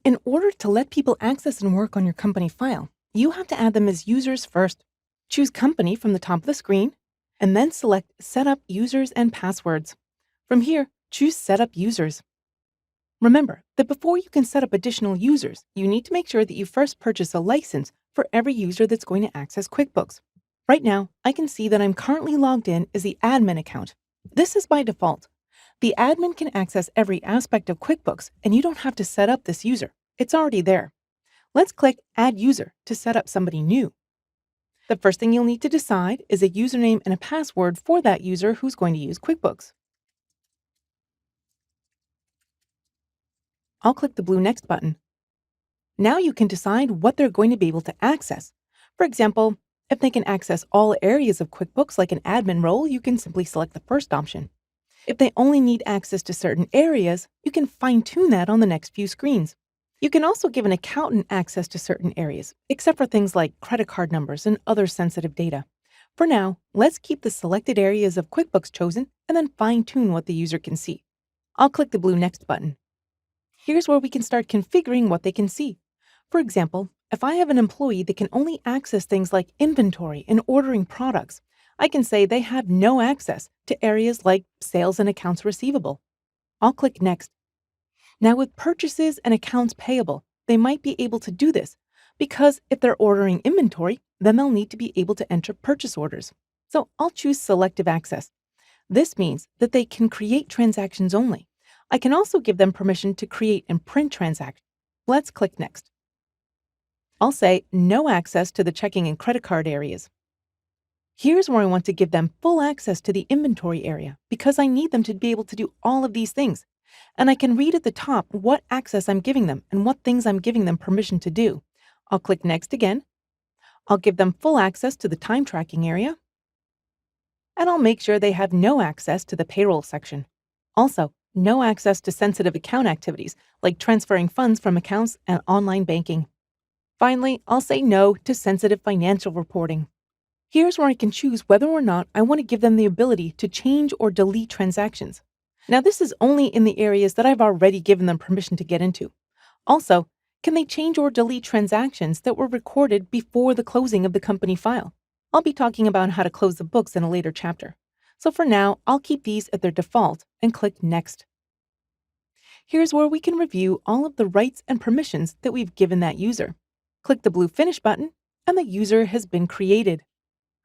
In order to let people access and work on your company file, you have to add them as users first. Choose Company from the top of the screen, and then select Set up Users and Passwords. From here, choose Set up Users. Remember that before you can set up additional users, you need to make sure that you first purchase a license for every user that's going to access QuickBooks. Right now, I can see that I'm currently logged in as the admin account. This is by default. The admin can access every aspect of QuickBooks, and you don't have to set up this user. It's already there. Let's click Add User to set up somebody new. The first thing you'll need to decide is a username and a password for that user who's going to use QuickBooks. I'll click the blue Next button. Now you can decide what they're going to be able to access. For example, if they can access all areas of QuickBooks like an admin role, you can simply select the first option. If they only need access to certain areas, you can fine-tune that on the next few screens. You can also give an accountant access to certain areas, except for things like credit card numbers and other sensitive data. For now, let's keep the selected areas of QuickBooks chosen and then fine-tune what the user can see. I'll click the blue Next button. Here's where we can start configuring what they can see. For example, if I have an employee that can only access things like inventory and ordering products, I can say they have no access to areas like sales and accounts receivable. I'll click Next. Now with purchases and accounts payable, they might be able to do this because if they're ordering inventory, then they'll need to be able to enter purchase orders. So I'll choose Selective Access. This means that they can create transactions only. I can also give them permission to create and print transactions. Let's click Next. I'll say no access to the checking and credit card areas. Here's where I want to give them full access to the inventory area because I need them to be able to do all of these things. And I can read at the top what access I'm giving them and what things I'm giving them permission to do. I'll click Next again. I'll give them full access to the time tracking area. And I'll make sure they have no access to the payroll section. Also, no access to sensitive account activities like transferring funds from accounts and online banking. Finally, I'll say no to sensitive financial reporting. Here's where I can choose whether or not I want to give them the ability to change or delete transactions. Now, this is only in the areas that I've already given them permission to get into. Also, can they change or delete transactions that were recorded before the closing of the company file? I'll be talking about how to close the books in a later chapter. So for now, I'll keep these at their default and click Next. Here's where we can review all of the rights and permissions that we've given that user. Click the blue Finish button, and the user has been created.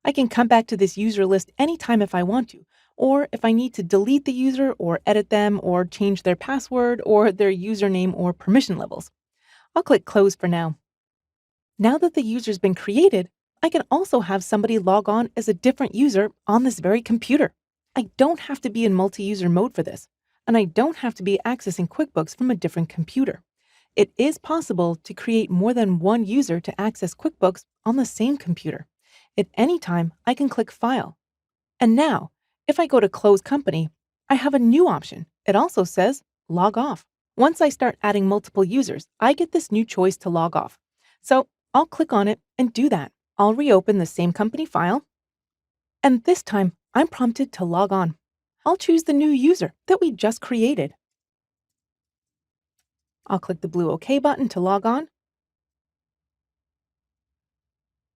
I can come back to this user list anytime if I want to, or if I need to delete the user or edit them or change their password or their username or permission levels. I'll click Close for now. Now that the user's been created, I can also have somebody log on as a different user on this very computer. I don't have to be in multi-user mode for this, and I don't have to be accessing QuickBooks from a different computer. It is possible to create more than one user to access QuickBooks on the same computer. At any time, I can click File. And now, if I go to Close Company, I have a new option. It also says Log Off. Once I start adding multiple users, I get this new choice to log off. So I'll click on it and do that. I'll reopen the same company file. And this time, I'm prompted to log on. I'll choose the new user that we just created. I'll click the blue OK button to log on.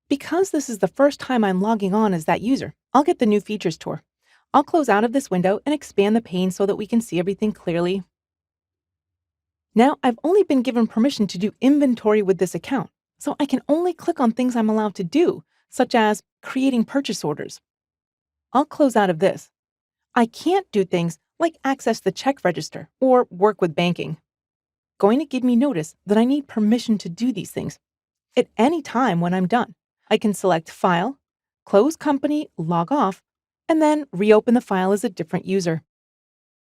Because this is the first time I'm logging on as that user, I'll get the new features tour. I'll close out of this window and expand the pane so that we can see everything clearly. Now I've only been given permission to do inventory with this account, so I can only click on things I'm allowed to do, such as creating purchase orders. I'll close out of this. I can't do things like access the check register or work with banking. Going to give me notice that I need permission to do these things. At any time when I'm done, I can select File, Close Company, Log Off, and then reopen the file as a different user.